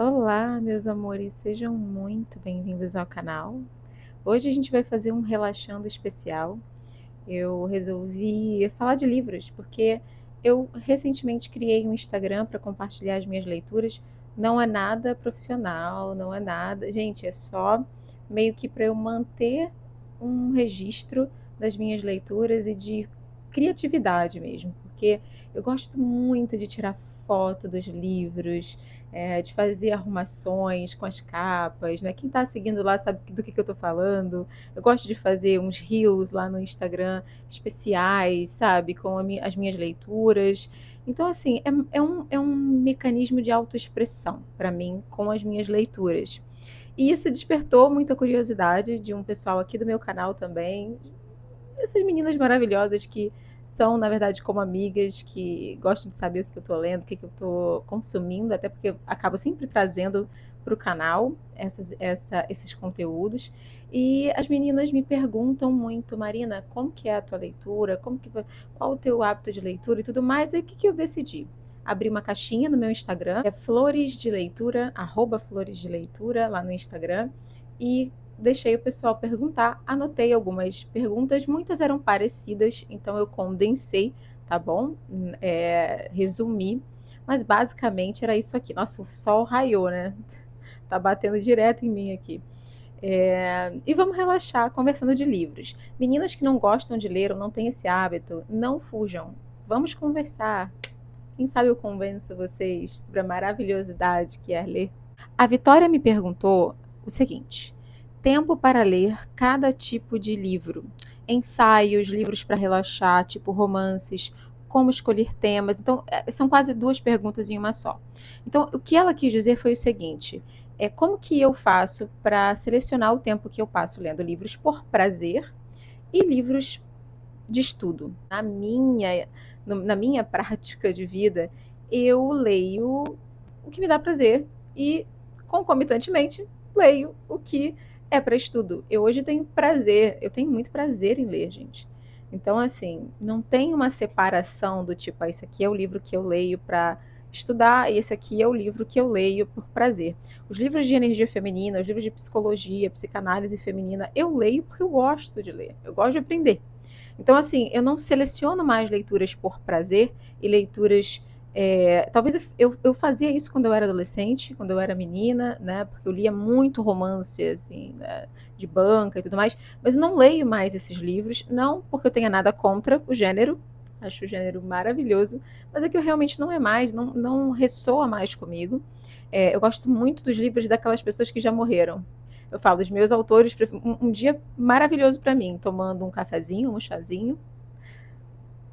Olá, meus amores, sejam muito bem-vindos ao canal. Hoje a gente vai fazer um relaxando especial. Eu resolvi falar de livros porque eu recentemente criei um Instagram para compartilhar as minhas leituras. Não é nada profissional, não é nada. Gente, é só meio que para eu manter um registro das minhas leituras e de criatividade mesmo, porque eu gosto muito de tirar foto dos livros, de fazer arrumações com as capas, né? Quem está seguindo lá sabe do que eu estou falando. Eu gosto de fazer uns reels lá no Instagram especiais, sabe, com as minhas leituras. Então, assim, é um mecanismo de autoexpressão para mim com as minhas leituras. E isso despertou muita curiosidade de um pessoal aqui do meu canal também, essas meninas maravilhosas que são, na verdade, como amigas, que gostam de saber o que eu estou lendo, o que eu estou consumindo, até porque eu acabo sempre trazendo para o canal esses conteúdos. E as meninas me perguntam muito, Marina, como que é a tua leitura, qual o teu hábito de leitura e tudo mais. E o que eu decidi? Abri uma caixinha no meu Instagram, é Flores de Leitura, @Flores de Leitura, lá no Instagram, e deixei o pessoal perguntar, anotei algumas perguntas, muitas eram parecidas, então eu condensei, tá bom? Resumi, mas basicamente era isso aqui. Nossa, o sol raiou, né? Tá batendo direto em mim aqui. E vamos relaxar conversando de livros. Meninas que não gostam de ler ou não têm esse hábito, não fujam. Vamos conversar. Quem sabe eu convenço vocês sobre a maravilhosidade que é ler. A Vitória me perguntou o seguinte: tempo para ler cada tipo de livro. Ensaios, livros para relaxar, tipo romances, como escolher temas. Então, são quase duas perguntas em uma só. Então, o que ela quis dizer foi o seguinte: como que eu faço para selecionar o tempo que eu passo lendo livros por prazer e livros de estudo? Na minha prática de vida, eu leio o que me dá prazer e, concomitantemente, leio o que é para estudo. Eu hoje tenho prazer, eu tenho muito prazer em ler, gente. Então, assim, não tem uma separação do tipo, esse aqui é o livro que eu leio para estudar e esse aqui é o livro que eu leio por prazer. Os livros de energia feminina, os livros de psicologia, psicanálise feminina, eu leio porque eu gosto de ler, eu gosto de aprender. Então, assim, eu não seleciono mais leituras por prazer e leituras. Talvez eu fazia isso quando eu era adolescente, quando eu era menina, né? Porque eu lia muito romance, assim, né, de banca e tudo mais, mas eu não leio mais esses livros, não porque eu tenha nada contra o gênero, acho o gênero maravilhoso, mas é que eu realmente não é mais, não ressoa mais comigo. Eu gosto muito dos livros daquelas pessoas que já morreram. Eu falo dos meus autores, um dia maravilhoso para mim, tomando um cafezinho, um chazinho,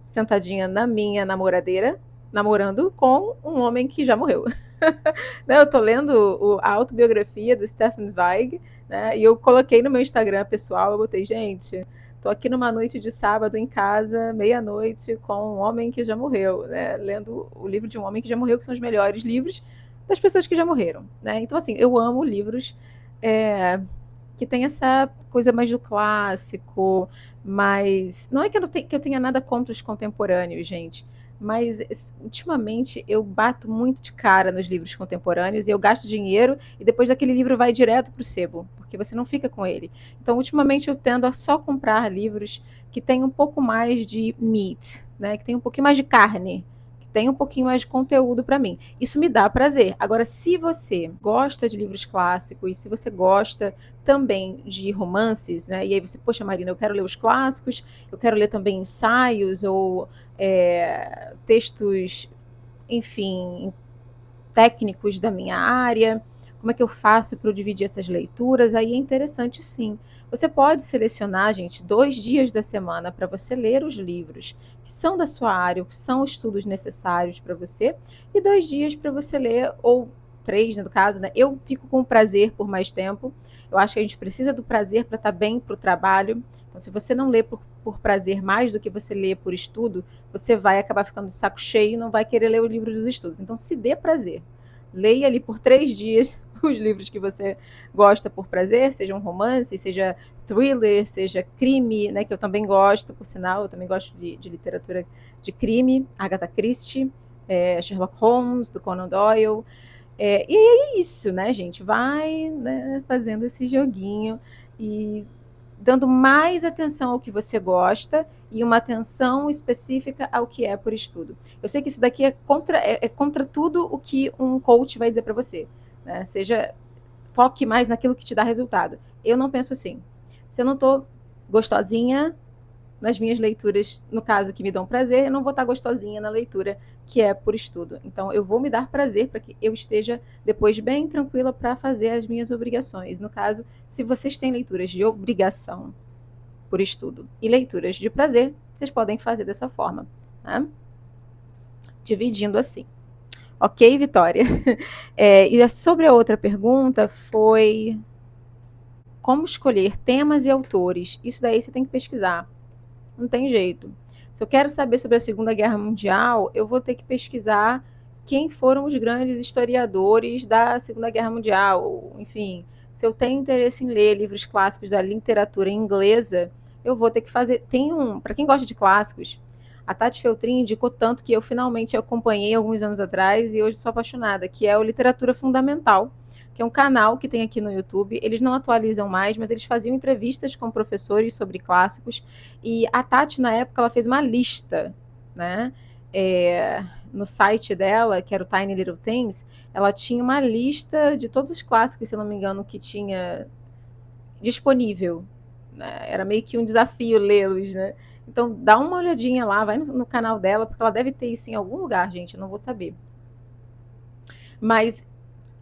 sentadinha na minha namoradeira, namorando com um homem que já morreu. Né, eu tô lendo a autobiografia do Stefan Zweig, né, e eu coloquei no meu Instagram pessoal, eu botei, gente, tô aqui numa noite de sábado em casa, meia-noite, com um homem que já morreu, né, lendo o livro de um homem que já morreu, que são os melhores livros das pessoas que já morreram, né? Então, assim, eu amo livros é, que tem essa coisa mais do clássico, mas não é que eu tenha nada contra os contemporâneos, gente, mas ultimamente eu bato muito de cara nos livros contemporâneos e eu gasto dinheiro e depois daquele livro vai direto para o sebo, porque você não fica com ele. Então, ultimamente eu tendo a só comprar livros que têm um pouco mais de meat, né, que tem um pouquinho mais de carne, que tem um pouquinho mais de conteúdo para mim. Isso me dá prazer. Agora, se você gosta de livros clássicos e se você gosta também de romances, né? E aí você, poxa, Marina, eu quero ler os clássicos, eu quero ler também ensaios ou textos, enfim, técnicos da minha área. Como é que eu faço para eu dividir essas leituras? Aí é interessante, sim. Você pode selecionar, gente, 2 dias da semana para você ler os livros que são da sua área, que são estudos necessários para você, e 2 dias para você ler, ou 3, no caso, né? Eu fico com prazer por mais tempo. Eu acho que a gente precisa do prazer para estar bem para o trabalho. Então, se você não lê por prazer mais do que você lê por estudo, você vai acabar ficando de saco cheio e não vai querer ler o livro dos estudos. Então, se dê prazer. Leia ali por 3 dias os livros que você gosta por prazer, seja um romance, seja thriller, seja crime, né, que eu também gosto, por sinal, eu também gosto de literatura de crime, Agatha Christie, Sherlock Holmes, do Conan Doyle. E é isso, né, gente? Vai, né, fazendo esse joguinho e dando mais atenção ao que você gosta e uma atenção específica ao que é por estudo. Eu sei que isso daqui é contra tudo o que um coach vai dizer para você, né? Seja foque mais naquilo que te dá resultado. Eu não penso assim. Se eu não estou gostosinha nas minhas leituras, no caso que me dão prazer, eu não vou estar gostosinha na leitura que é por estudo. Então, eu vou me dar prazer para que eu esteja depois bem tranquila para fazer as minhas obrigações. No caso, se vocês têm leituras de obrigação por estudo e leituras de prazer, vocês podem fazer dessa forma, tá? Dividindo assim. Ok, Vitória? E sobre a outra pergunta foi como escolher temas e autores. Isso daí você tem que pesquisar. Não tem jeito. Se eu quero saber sobre a Segunda Guerra Mundial, eu vou ter que pesquisar quem foram os grandes historiadores da Segunda Guerra Mundial. Enfim, se eu tenho interesse em ler livros clássicos da literatura inglesa, eu vou ter que fazer. Para quem gosta de clássicos, a Tati Feltrin indicou tanto que eu finalmente acompanhei alguns anos atrás e hoje sou apaixonada, que é o Literatura Fundamental, que é um canal que tem aqui no YouTube. Eles não atualizam mais, mas eles faziam entrevistas com professores sobre clássicos. E a Tati, na época, ela fez uma lista, né? No site dela, que era o Tiny Little Things, ela tinha uma lista de todos os clássicos, se eu não me engano, que tinha disponível. Né? Era meio que um desafio lê-los, né? Então, dá uma olhadinha lá, vai no canal dela, porque ela deve ter isso em algum lugar, gente, eu não vou saber. Mas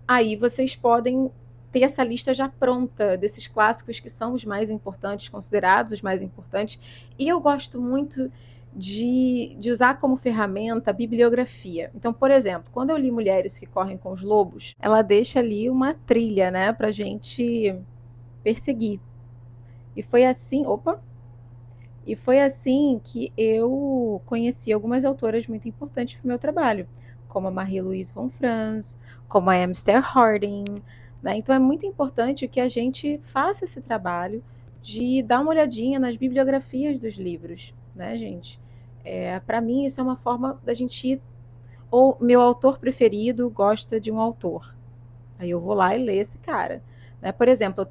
aí vocês podem ter essa lista já pronta desses clássicos que são os mais importantes, considerados os mais importantes. E eu gosto muito de usar como ferramenta a bibliografia. Então, por exemplo, quando eu li Mulheres que Correm com os Lobos, ela deixa ali uma trilha, né, pra gente perseguir. E foi assim, e foi assim que eu conheci algumas autoras muito importantes para o meu trabalho, como a Marie-Louise von Franz, como a Amster Harding. Né? Então é muito importante que a gente faça esse trabalho de dar uma olhadinha nas bibliografias dos livros, né, gente? Para mim, isso é uma forma da gente ir. Ou meu autor preferido gosta de um autor. Aí eu vou lá e leio esse cara. Né? Por exemplo,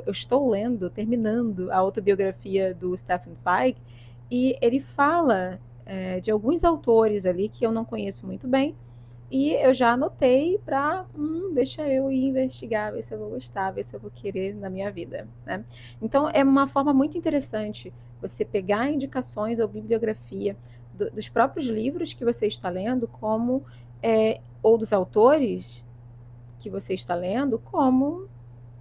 eu estou lendo, terminando a autobiografia do Stefan Zweig, e ele fala de alguns autores ali que eu não conheço muito bem, e eu já anotei para, deixa eu ir investigar, ver se eu vou gostar, ver se eu vou querer na minha vida. Né? Então, é uma forma muito interessante você pegar indicações ou bibliografia dos próprios livros que você está lendo, como ou dos autores que você está lendo como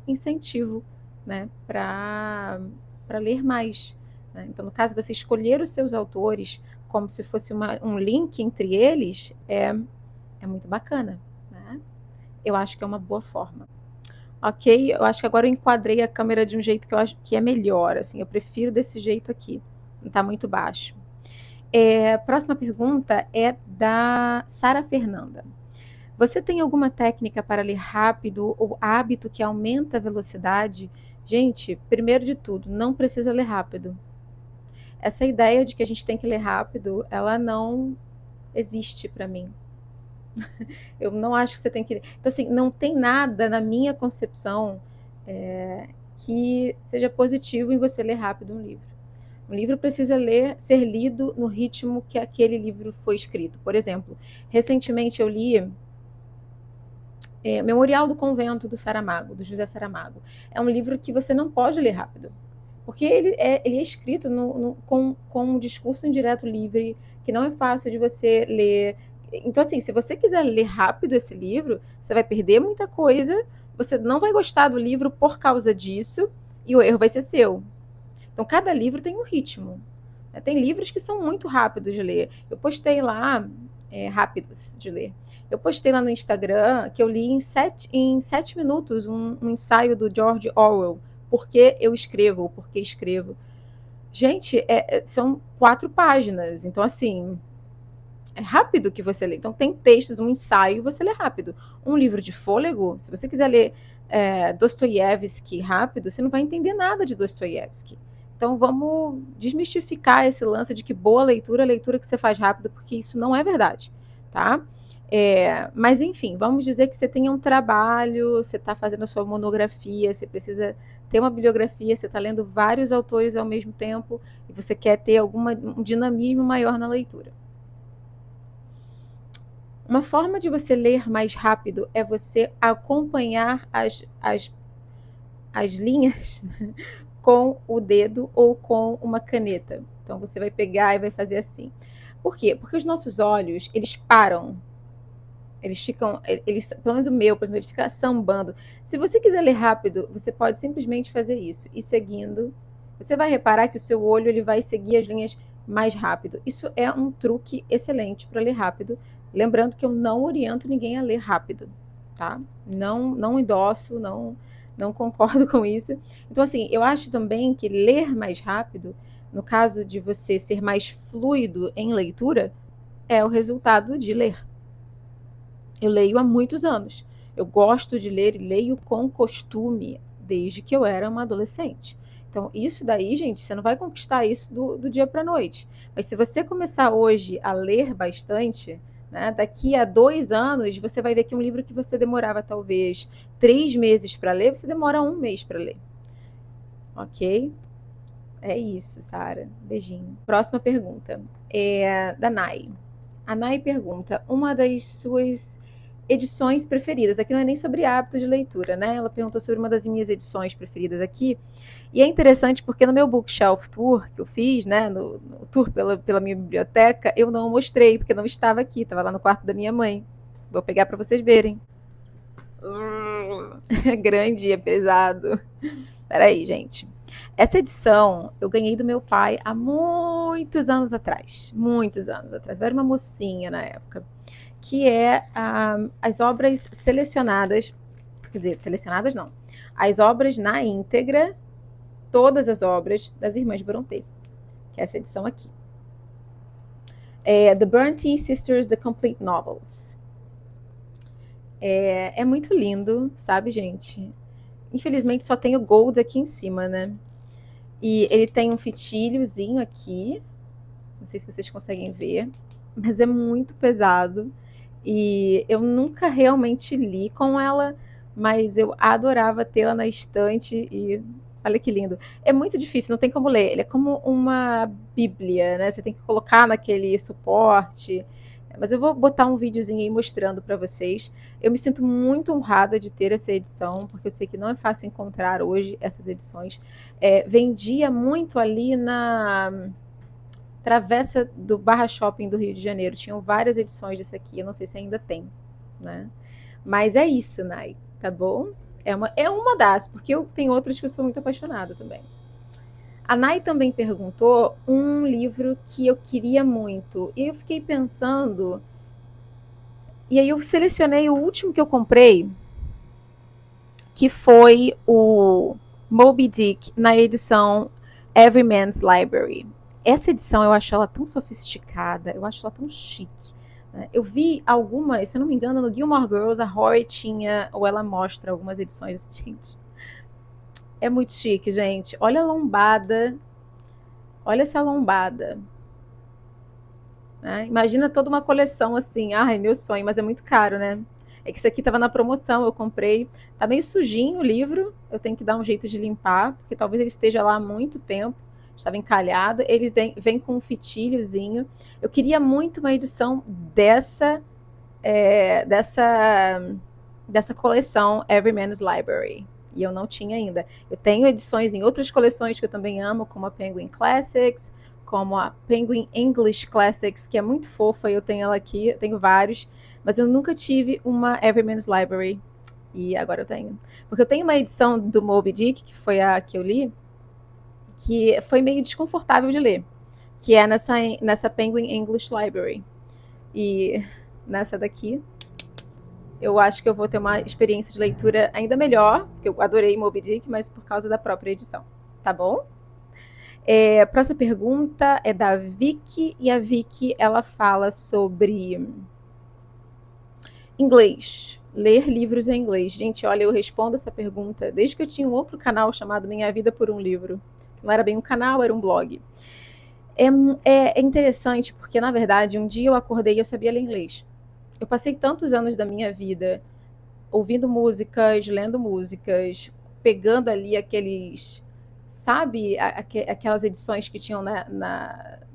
incentivo, né, para ler mais. Né? Então, no caso, você escolher os seus autores como se fosse um link entre eles é muito bacana. Né? Eu acho que é uma boa forma. Ok? Eu acho que agora eu enquadrei a câmera de um jeito que eu acho que é melhor. Assim, eu prefiro desse jeito aqui. Não está muito baixo. Próxima pergunta é da Sara Fernanda. Você tem alguma técnica para ler rápido ou hábito que aumenta a velocidade? Gente, primeiro de tudo, não precisa ler rápido. Essa ideia de que a gente tem que ler rápido, ela não existe para mim. Eu não acho que você tem que ler. Então, assim, não tem nada na minha concepção que seja positivo em você ler rápido um livro. Um livro precisa ser lido no ritmo que aquele livro foi escrito. Por exemplo, recentemente eu li Memorial do Convento do Saramago, do José Saramago. É um livro que você não pode ler rápido, porque ele é escrito com um discurso indireto livre, que não é fácil de você ler. Então, assim, se você quiser ler rápido esse livro, você vai perder muita coisa, você não vai gostar do livro por causa disso, e o erro vai ser seu. Então, cada livro tem um ritmo. Tem livros que são muito rápidos de ler. Eu postei lá, rápidos de ler. Eu postei lá no Instagram que eu li em 7 minutos um ensaio do George Orwell. Por que eu escrevo? Por que escrevo? Gente, são 4 páginas. Então, assim, é rápido que você lê. Então, tem textos, um ensaio, você lê rápido. Um livro de fôlego, se você quiser ler Dostoiévski rápido, você não vai entender nada de Dostoiévski. Então, vamos desmistificar esse lance de que boa leitura é leitura que você faz rápido, porque isso não é verdade, tá? Mas enfim, vamos dizer que você tenha um trabalho, você está fazendo a sua monografia, você precisa ter uma bibliografia, você está lendo vários autores ao mesmo tempo e você quer ter um dinamismo maior na leitura. Uma forma de você ler mais rápido é você acompanhar as linhas com o dedo ou com uma caneta. Então você vai pegar e vai fazer assim. Por quê? Porque os nossos olhos, eles param. Eles ficam, pelo menos o meu, por exemplo, ele fica sambando. Se você quiser ler rápido, você pode simplesmente fazer isso e seguindo. Você vai reparar que o seu olho ele vai seguir as linhas mais rápido. Isso é um truque excelente para ler rápido. Lembrando que eu não oriento ninguém a ler rápido, tá? Não endosso, não concordo com isso. Então, assim, eu acho também que ler mais rápido, no caso de você ser mais fluido em leitura, é o resultado de ler. Eu leio há muitos anos. Eu gosto de ler e leio com costume desde que eu era uma adolescente. Então, isso daí, gente, você não vai conquistar isso do dia para a noite. Mas se você começar hoje a ler bastante, né, daqui a 2 anos, você vai ver que um livro que você demorava talvez 3 meses para ler, você demora 1 mês para ler. Ok? É isso, Sara. Beijinho. Próxima pergunta é da Nai. A Nai pergunta: uma das suas edições preferidas? Aqui não é nem sobre hábito de leitura, né? Ela perguntou sobre uma das minhas edições preferidas aqui. E é interessante porque no meu bookshelf tour que eu fiz, né, no tour pela minha biblioteca, eu não mostrei, porque não estava aqui, estava lá no quarto da minha mãe. Vou pegar para vocês verem. É grande, é pesado. Peraí, gente. Essa edição eu ganhei do meu pai há muitos anos atrás. Muitos anos atrás. Eu era uma mocinha na época. Que é as obras selecionadas. Quer dizer, selecionadas não. As obras na íntegra, todas as obras das Irmãs Brontë. Que é essa edição aqui. The Brontë Sisters, The Complete Novels. É muito lindo, sabe, gente? Infelizmente só tem o gold aqui em cima, né? E ele tem um fitilhozinho aqui. Não sei se vocês conseguem ver. Mas é muito pesado. E eu nunca realmente li com ela, mas eu adorava tê-la na estante e olha que lindo. É muito difícil, não tem como ler. Ele é como uma bíblia, né? Você tem que colocar naquele suporte. Mas eu vou botar um videozinho aí mostrando para vocês. Eu me sinto muito honrada de ter essa edição, porque eu sei que não é fácil encontrar hoje essas edições. Vendia muito ali na Travessa do Barra Shopping do Rio de Janeiro. Tinham várias edições desse aqui, eu não sei se ainda tem, né? Mas é isso, Nai, tá bom? É uma das, porque eu tenho outras que eu sou muito apaixonada também. A Nai também perguntou um livro que eu queria muito. E eu fiquei pensando. E aí eu selecionei o último que eu comprei, que foi o Moby Dick, na edição Everyman's Library. Essa edição eu acho ela tão sofisticada, eu acho ela tão chique. Eu vi algumas, se eu não me engano, no Gilmore Girls, a Rory tinha, ou ela mostra algumas edições. Gente, é muito chique, gente. Olha a lombada. Olha essa lombada. Imagina toda uma coleção assim. Ai, meu sonho, mas é muito caro, né? É que isso aqui estava na promoção, eu comprei. Tá meio sujinho o livro, eu tenho que dar um jeito de limpar, porque talvez ele esteja lá há muito tempo. Estava encalhado. Ele vem com um fitilhozinho. Eu queria muito uma edição dessa coleção Everyman's Library. E eu não tinha ainda. Eu tenho edições em outras coleções que eu também amo, como a Penguin Classics, como a Penguin English Classics, que é muito fofa, eu tenho ela aqui, eu tenho vários, mas eu nunca tive uma Everyman's Library, e agora eu tenho. Porque eu tenho uma edição do Moby Dick, que foi a que eu li, que foi meio desconfortável de ler, que é nessa Penguin English Library. E nessa daqui, eu acho que eu vou ter uma experiência de leitura ainda melhor, porque eu adorei Moby Dick, mas por causa da própria edição, tá bom? A próxima pergunta é da Vicky, e a Vicky ela fala sobre inglês, ler livros em inglês. Gente, olha, eu respondo essa pergunta desde que eu tinha um outro canal chamado Minha Vida por um Livro. Não era bem um canal, era um blog. É interessante porque, na verdade, um dia eu acordei e eu sabia ler inglês. eu passei tantos anos da minha vida ouvindo músicas, lendo músicas, pegando ali aqueles, sabe, aquelas edições que tinham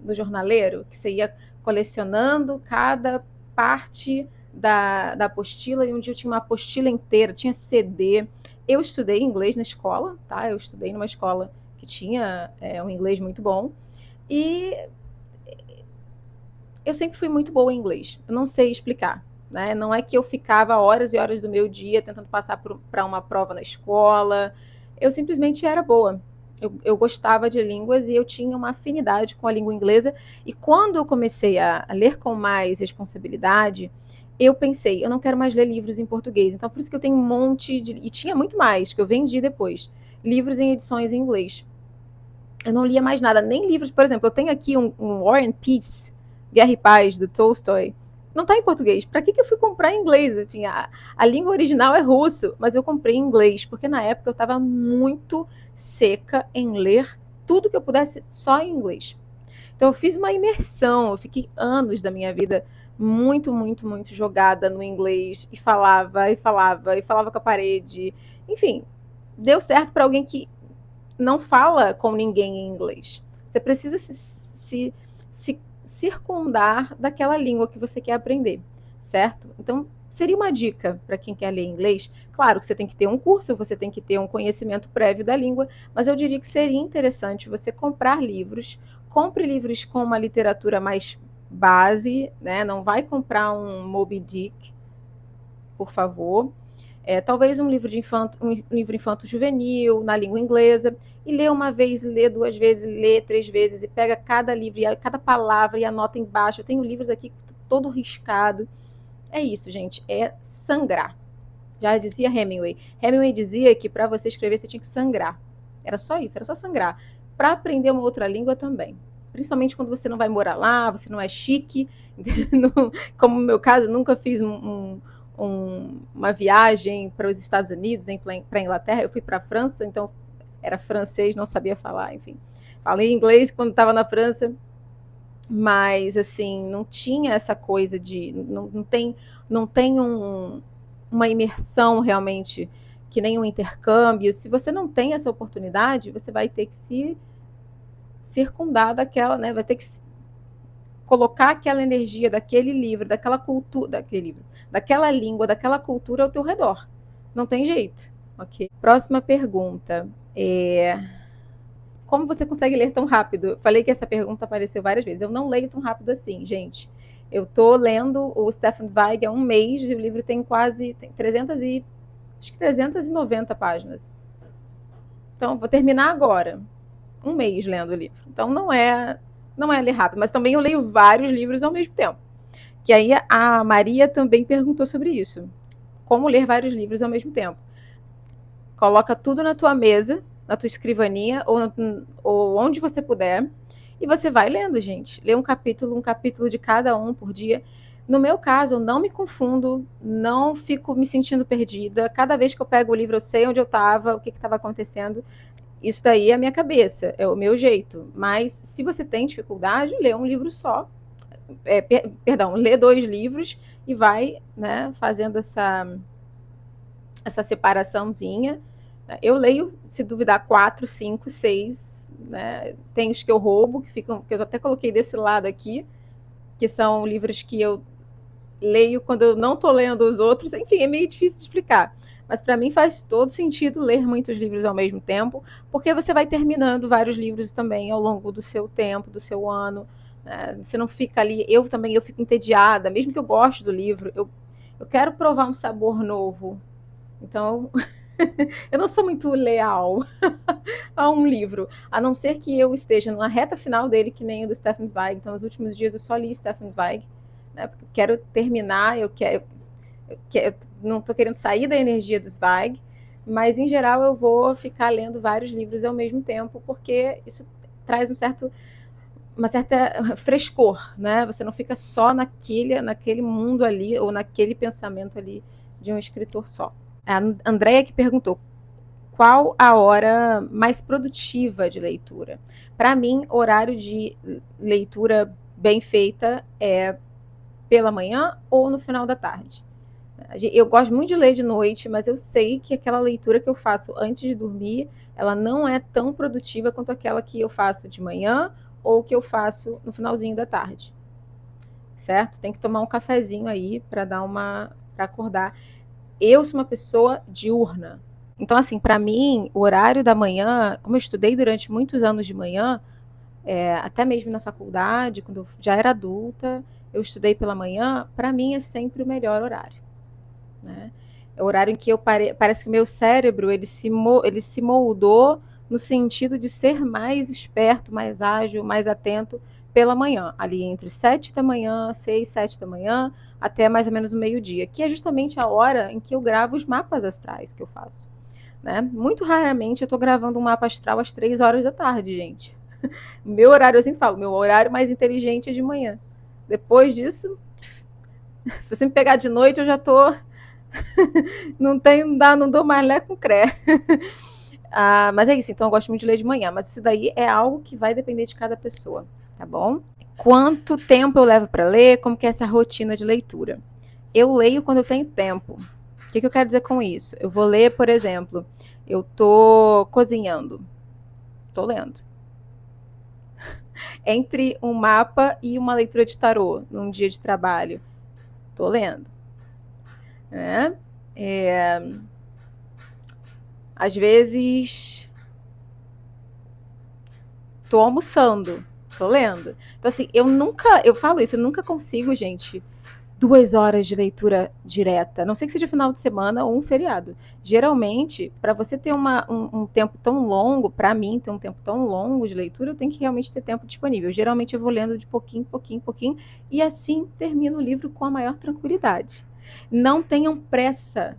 no jornaleiro, que você ia colecionando cada parte da apostila, e um dia eu tinha uma apostila inteira, tinha CD. Eu estudei inglês na escola, tá? Eu estudei numa escola que tinha um inglês muito bom, e eu sempre fui muito boa em inglês. Eu não sei explicar, né? Não é que eu ficava horas e horas do meu dia tentando passar para uma prova na escola. Eu simplesmente era boa. Eu gostava de línguas e eu tinha uma afinidade com a língua inglesa. E quando eu comecei a ler com mais responsabilidade, eu pensei, eu não quero mais ler livros em português. Então, por isso que eu tenho um monte de... E tinha muito mais, que eu vendi depois. Livros em edições em inglês. Eu não lia mais nada, nem livros, por exemplo, eu tenho aqui um War and Peace, Guerra e Paz, do Tolstói. Não está em português. Para que eu fui comprar em inglês? Enfim, a língua original é russo, mas eu comprei em inglês, porque na época eu estava muito seca em ler tudo que eu pudesse só em inglês. Então eu fiz uma imersão, eu fiquei anos da minha vida muito, muito, muito jogada no inglês, e falava, e falava, e falava com a parede. Enfim, deu certo para alguém que não fala com ninguém em inglês. Você precisa se circundar daquela língua que você quer aprender, certo? Então, seria uma dica para quem quer ler inglês. Claro que você tem que ter um curso, você tem que ter um conhecimento prévio da língua, mas eu diria que seria interessante você comprar livros. Compre livros com uma literatura mais base, né? Não vai comprar um Moby Dick, por favor. Talvez um livro infanto juvenil na língua inglesa, e lê uma vez, lê duas vezes, lê três vezes, e pega cada livro, cada palavra e anota embaixo. Eu tenho livros aqui todo riscado. É isso, gente, é sangrar. Já dizia Hemingway. Hemingway dizia que para você escrever você tinha que sangrar. Era só isso, era só sangrar. Para aprender uma outra língua também. Principalmente quando você não vai morar lá, você não é chique. Como no meu caso, eu nunca fiz uma viagem para os Estados Unidos, para a Inglaterra. Eu fui para a França, então era francês, não sabia falar, enfim. Falei inglês quando estava na França, mas assim, não tinha essa coisa de... Não tem uma imersão realmente, que nem um intercâmbio. Se você não tem essa oportunidade, você vai ter que se circundar daquela, né? Vai ter que colocar aquela energia daquele livro, daquela cultura, daquela língua, daquela cultura ao teu redor. Não tem jeito, ok? Próxima pergunta. Como você consegue ler tão rápido? Falei que essa pergunta apareceu várias vezes. Eu não leio tão rápido assim, gente. Eu tô lendo o Stefan Zweig há um mês e o livro tem quase 390 páginas. Então, vou terminar agora. Um mês lendo o livro. Então, não é ler rápido. Mas também eu leio vários livros ao mesmo tempo. Que aí a Maria também perguntou sobre isso. Como ler vários livros ao mesmo tempo. Coloca tudo na tua mesa, na tua escrivaninha, ou onde você puder, e você vai lendo, gente. Lê um capítulo de cada um por dia. No meu caso, eu não me confundo, não fico me sentindo perdida. Cada vez que eu pego o livro, eu sei onde eu estava, o que estava acontecendo. Isso daí é a minha cabeça, é o meu jeito. Mas se você tem dificuldade, lê um livro só. Lê 2 livros e vai, né, fazendo essa separaçãozinha. Eu leio, se duvidar, 4, 5, 6. Né? Tem os que eu roubo, que eu até coloquei desse lado aqui, que são livros que eu leio quando eu não estou lendo os outros. Enfim, é meio difícil de explicar. Mas para mim faz todo sentido ler muitos livros ao mesmo tempo, porque você vai terminando vários livros também ao longo do seu tempo, do seu ano. Né? Você não fica ali... Eu fico entediada, mesmo que eu goste do livro, eu quero provar um sabor novo. Então, eu não sou muito leal a um livro, a não ser que eu esteja na reta final dele, que nem o do Stefan Zweig. Então, nos últimos dias eu só li Stefan Zweig, né, porque eu quero terminar, eu não estou querendo sair da energia do Zweig, mas em geral eu vou ficar lendo vários livros ao mesmo tempo, porque isso traz uma certa frescor, né? Você não fica só naquele mundo ali, ou naquele pensamento ali de um escritor só. A Andréia que perguntou: qual a hora mais produtiva de leitura? Para mim, horário de leitura bem feita é pela manhã ou no final da tarde. Eu gosto muito de ler de noite, mas eu sei que aquela leitura que eu faço antes de dormir, ela não é tão produtiva quanto aquela que eu faço de manhã ou que eu faço no finalzinho da tarde. Certo? Tem que tomar um cafezinho aí para acordar. Eu sou uma pessoa diurna. Então, assim, para mim, o horário da manhã, como eu estudei durante muitos anos de manhã, até mesmo na faculdade, quando eu já era adulta, eu estudei pela manhã, para mim é sempre o melhor horário. Né? É o horário em que parece que o meu cérebro ele se moldou no sentido de ser mais esperto, mais ágil, mais atento pela manhã, ali entre 7 da manhã, 6, 7 da manhã, até mais ou menos o meio-dia, que é justamente a hora em que eu gravo os mapas astrais que eu faço. Né? Muito raramente eu estou gravando um mapa astral às 3 horas da tarde, gente. Meu horário, eu sempre falo, meu horário mais inteligente é de manhã. Depois disso, se você me pegar de noite, eu já tô não dou mais lé com cré. Mas é isso, então eu gosto muito de ler de manhã, mas isso daí é algo que vai depender de cada pessoa, tá bom? Quanto tempo eu levo para ler? Como que é essa rotina de leitura? Eu leio quando eu tenho tempo. O que eu quero dizer com isso? Eu vou ler, por exemplo, eu tô cozinhando, tô lendo. Entre um mapa e uma leitura de tarô num dia de trabalho, tô lendo. Né? Às vezes tô almoçando, tô lendo. Então, assim, eu falo isso, eu nunca consigo, gente, 2 horas de leitura direta, a não sei que seja final de semana ou um feriado. Geralmente, para você ter um tempo tão longo, para mim ter um tempo tão longo de leitura, eu tenho que realmente ter tempo disponível. Geralmente eu vou lendo de pouquinho, pouquinho, pouquinho, e assim termino o livro com a maior tranquilidade. Não tenham pressa.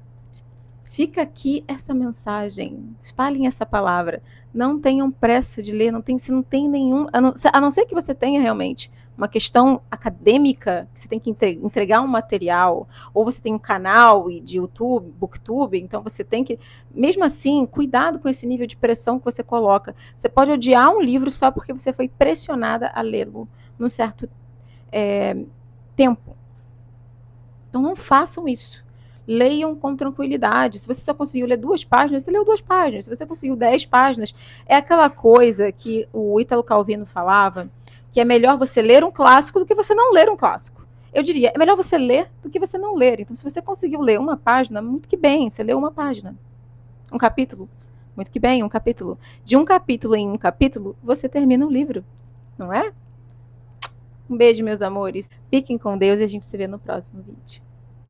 Fica aqui essa mensagem, espalhem essa palavra. Não tenham pressa de ler, se não tem nenhum. A não ser que você tenha realmente uma questão acadêmica, que você tem que entregar um material, ou você tem um canal de YouTube, Booktube, então você tem que. Mesmo assim, cuidado com esse nível de pressão que você coloca. Você pode odiar um livro só porque você foi pressionada a lê-lo num certo tempo. Então não façam isso. Leiam com tranquilidade. Se você só conseguiu ler 2 páginas, você leu 2 páginas. Se você conseguiu 10 páginas, é aquela coisa que o Ítalo Calvino falava, que é melhor você ler um clássico do que você não ler um clássico. Eu diria, é melhor você ler do que você não ler. Então, se você conseguiu ler uma página, muito que bem, você leu uma página. Um capítulo, muito que bem, um capítulo. De um capítulo em um capítulo, você termina um livro, não é? Um beijo, meus amores. Fiquem com Deus e a gente se vê no próximo vídeo.